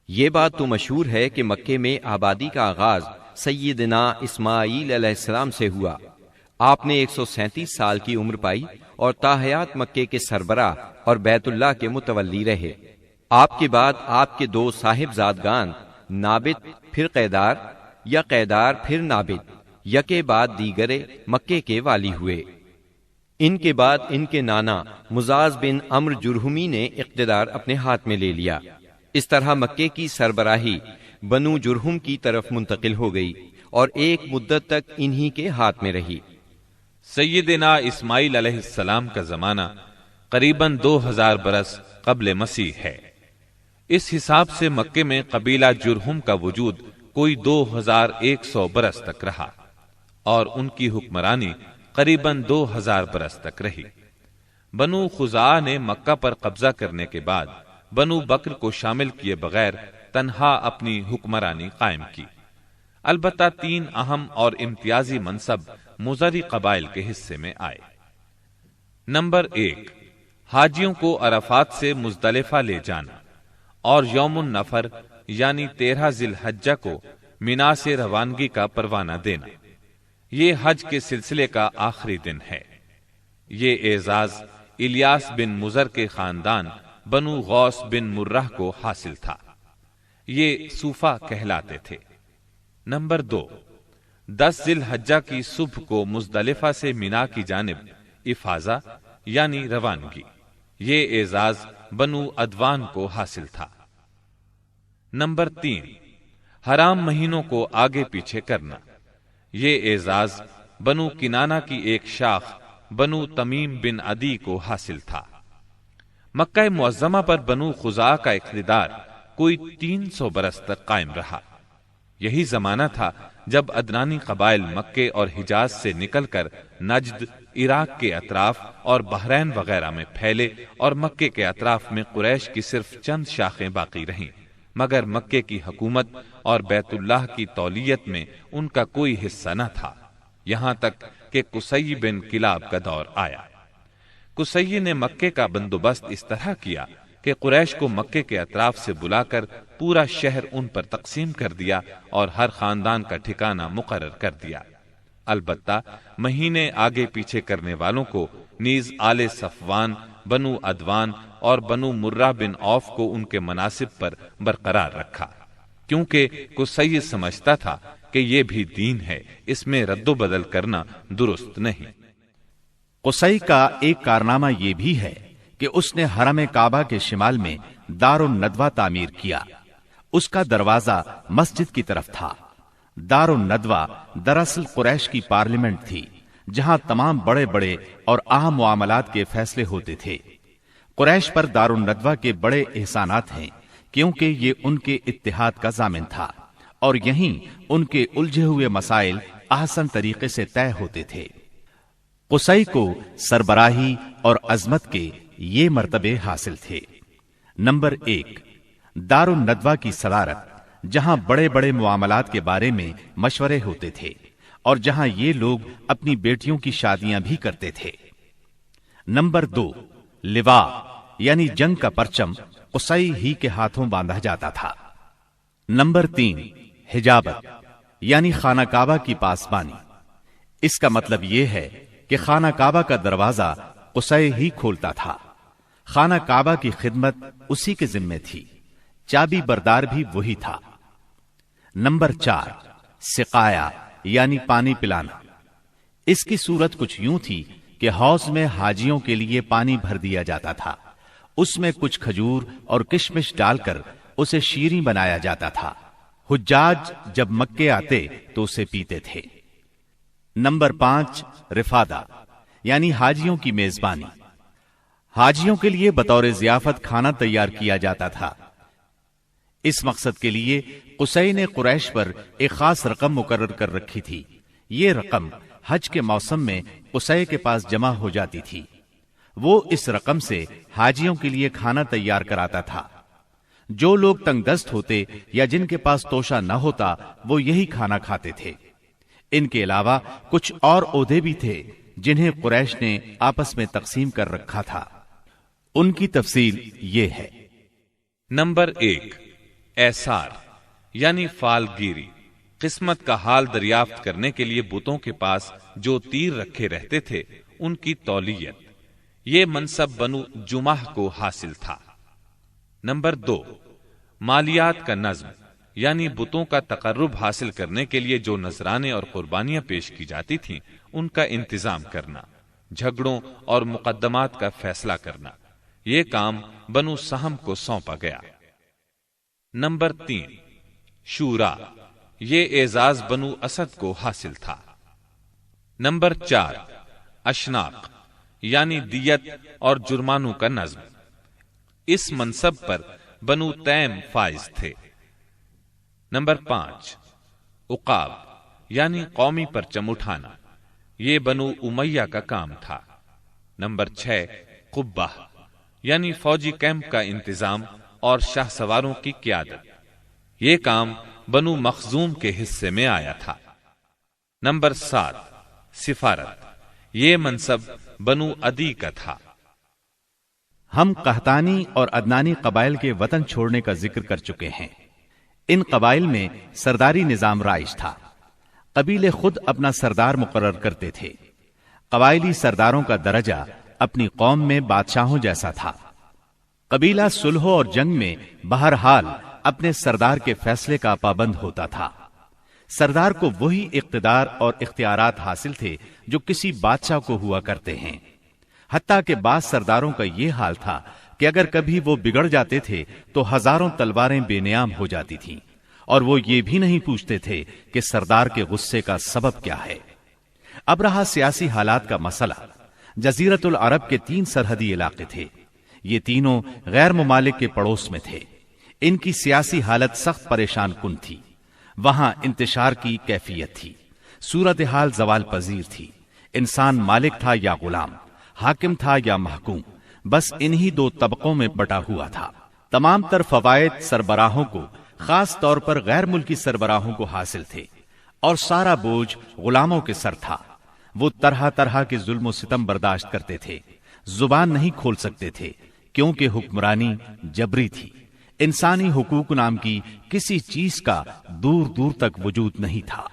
یہ بات تو مشہور ہے کہ مکے میں آبادی کا آغاز سیدنا اسماعیل علیہ السلام سے ہوا۔ آپ نے 137 سال کی عمر پائی اور تاحیات مکے کے سربراہ اور بیت اللہ کے متولی رہے۔ آپ کے بعد آپ کے دو صاحبزادگان نابت پھر قیدار یا قیدار پھر نابت یکے بعد دیگرے مکے کے والی ہوئے۔ ان کے بعد ان کے نانا مزاز بن عمرو جرہمی نے اقتدار اپنے ہاتھ میں لے لیا۔ اس طرح مکے کی سربراہی بنو جرہم کی طرف منتقل ہو گئی اور ایک مدت تک انہی کے ہاتھ میں رہی۔ سیدنا اسماعیل علیہ السلام کا زمانہ قریباً 2000 برس قبل مسیح ہے۔ اس حساب سے مکے میں قبیلہ جرہم کا وجود کوئی 2100 برس تک رہا اور ان کی حکمرانی قریباً 2000 برس تک رہی۔ بنو خزاعہ نے مکہ پر قبضہ کرنے کے بعد بنو بکر کو شامل کیے بغیر تنہا اپنی حکمرانی قائم کی۔ البتہ 3 اہم اور امتیازی منصب مضری قبائل کے حصے میں آئے۔ نمبر 1، حاجیوں کو عرفات سے مزدلفہ لے جانا اور یوم النفر یعنی 13 ذی الحجہ کو مینا سے روانگی کا پروانہ دینا۔ یہ حج کے سلسلے کا آخری دن ہے۔ یہ اعزاز الیاس بن مضر کے خاندان بنو غوث بن مرہ کو حاصل تھا۔ یہ صوفہ کہلاتے تھے۔ نمبر 2، 10 ذی الحجہ کی صبح کو مزدلفہ سے مینا کی جانب افاضہ یعنی روانگی۔ یہ اعزاز بنو عدوان کو حاصل تھا۔ نمبر 3، حرام مہینوں کو آگے پیچھے کرنا۔ یہ اعزاز بنو کنانہ کی ایک شاخ بنو تمیم بن عدی کو حاصل تھا۔ مکہ معظمہ پر بنو خزاعہ کا اقتدار کوئی 300 برس تک قائم رہا۔ یہی زمانہ تھا جب عدنانی قبائل مکے اور حجاز سے نکل کر نجد، عراق کے اطراف اور بحرین وغیرہ میں پھیلے اور مکے کے اطراف میں قریش کی صرف چند شاخیں باقی رہیں، مگر مکے کی حکومت اور بیت اللہ کی تولیت میں ان کا کوئی حصہ نہ تھا، یہاں تک کہ قصی بن کلاب کا دور آیا۔ قصی نے مکے کا بندوبست اس طرح کیا کہ قریش کو مکے کے اطراف سے بلا کر پورا شہر ان پر تقسیم کر دیا اور ہر خاندان کا ٹھکانہ مقرر کر دیا۔ البتہ مہینے آگے پیچھے کرنے والوں کو نیز آل صفوان، بنو عدوان اور بنو مرہ بن عوف کو ان کے مناصب پر برقرار رکھا، کیونکہ قصی سمجھتا تھا کہ یہ بھی دین ہے، اس میں رد و بدل کرنا درست نہیں۔ قصی کا ایک کارنامہ یہ بھی ہے کہ اس نے حرم کعبہ کے شمال میں دار الندوہ تعمیر کیا۔ اس کا دروازہ مسجد کی طرف تھا۔ دار الندوہ دراصل قریش کی پارلیمنٹ تھی، جہاں تمام بڑے بڑے اور اہم معاملات کے فیصلے ہوتے تھے۔ قریش پر دار الندوہ کے بڑے احسانات ہیں، کیونکہ یہ ان کے اتحاد کا ضامن تھا اور یہیں ان کے الجھے ہوئے مسائل احسن طریقے سے طے ہوتے تھے۔ قصی کو سربراہی اور عظمت کے یہ مرتبے حاصل تھے۔ نمبر 1، دار الندوہ کی صدارت، جہاں بڑے بڑے معاملات کے بارے میں مشورے ہوتے تھے اور جہاں یہ لوگ اپنی بیٹیوں کی شادیاں بھی کرتے تھے۔ نمبر 2، لوا یعنی جنگ کا پرچم قصی ہی کے ہاتھوں باندھا جاتا تھا۔ نمبر 3، حجابت یعنی خانہ کعبہ کی پاسبانی۔ اس کا مطلب یہ ہے کہ خانہ کعبہ کا دروازہ قصی ہی کھولتا تھا۔ خانہ کعبہ کی خدمت اسی کے ذمے تھی، چابی بردار بھی وہی تھا۔ نمبر 4، سقایا یعنی پانی پلانا۔ اس کی صورت کچھ یوں تھی کہ حوض میں حاجیوں کے لیے پانی بھر دیا جاتا تھا، اس میں کچھ کھجور اور کشمش ڈال کر اسے شیریں بنایا جاتا تھا۔ حجاج جب مکے آتے تو اسے پیتے تھے۔ نمبر 5، رفادہ یعنی حاجیوں کی میزبانی۔ حاجیوں کے لیے بطور ضیافت کھانا تیار کیا جاتا تھا۔ اس مقصد کے لیے قصی نے قریش پر ایک خاص رقم مقرر کر رکھی تھی۔ یہ رقم حج کے موسم میں قصی کے پاس جمع ہو جاتی تھی۔ وہ اس رقم سے حاجیوں کے لیے کھانا تیار کراتا تھا۔ جو لوگ تنگ دست ہوتے یا جن کے پاس توشہ نہ ہوتا وہ یہی کھانا کھاتے تھے۔ ان کے علاوہ کچھ اور عہدے بھی تھے جنہیں قریش نے آپس میں تقسیم کر رکھا تھا۔ ان کی تفصیل یہ ہے۔ نمبر 1، ایسار یعنی فال گیری، قسمت کا حال دریافت کرنے کے لیے بتوں کے پاس جو تیر رکھے رہتے تھے ان کی تولیت، یہ منصب بنو جمح کو حاصل تھا۔ نمبر 2، مالیات کا نظم یعنی بتوں کا تقرب حاصل کرنے کے لیے جو نذرانے اور قربانیاں پیش کی جاتی تھیں ان کا انتظام کرنا، جھگڑوں اور مقدمات کا فیصلہ کرنا، یہ کام بنو سہم کو سونپا گیا۔ نمبر 3، شورا، یہ اعزاز بنو اسد کو حاصل تھا۔ نمبر 4، اشناق یعنی دیت اور جرمانوں کا نظم، اس منصب پر بنو تیم فائز تھے۔ نمبر 5، عقاب یعنی قومی پرچم اٹھانا، یہ بنو امیہ کا کام تھا۔ نمبر 6، قبہ یعنی فوجی کیمپ کا انتظام اور شاہ سواروں کی قیادت، یہ کام بنو مخزوم کے حصے میں آیا تھا۔ نمبر 7، سفارت، یہ منصب بنو عدی کا تھا۔ ہم قحطانی اور عدنانی قبائل کے وطن چھوڑنے کا ذکر کر چکے ہیں۔ ان قبائل میں سرداری نظام رائج تھا، قبیلے خود اپنا سردار مقرر کرتے تھے۔ قبائلی سرداروں کا درجہ اپنی قوم میں بادشاہوں جیسا تھا۔ قبیلہ صلح اور جنگ میں بہرحال اپنے سردار کے فیصلے کا پابند ہوتا تھا۔ سردار کو وہی اقتدار اور اختیارات حاصل تھے جو کسی بادشاہ کو ہوا کرتے ہیں۔ حتیٰ کہ بعض سرداروں کا یہ حال تھا کہ اگر کبھی وہ بگڑ جاتے تھے تو ہزاروں تلواریں بے نیام ہو جاتی تھیں، اور وہ یہ بھی نہیں پوچھتے تھے کہ سردار کے غصے کا سبب کیا ہے۔ اب رہا سیاسی حالات کا مسئلہ۔ جزیرت العرب کے 3 سرحدی علاقے تھے، یہ تینوں غیر ممالک کے پڑوس میں تھے۔ ان کی سیاسی حالت سخت پریشان کن تھی۔ وہاں انتشار کی کیفیت تھی، صورتحال زوال پذیر تھی۔ انسان مالک تھا یا غلام، حاکم تھا یا محکوم، بس انہی 2 طبقوں میں بٹا ہوا تھا۔ تمام تر فوائد سربراہوں کو، خاص طور پر غیر ملکی سربراہوں کو حاصل تھے، اور سارا بوجھ غلاموں کے سر تھا۔ وہ طرح طرح کے ظلم و ستم برداشت کرتے تھے، زبان نہیں کھول سکتے تھے کیونکہ حکمرانی جبری تھی۔ انسانی حقوق نام کی کسی چیز کا دور دور تک وجود نہیں تھا۔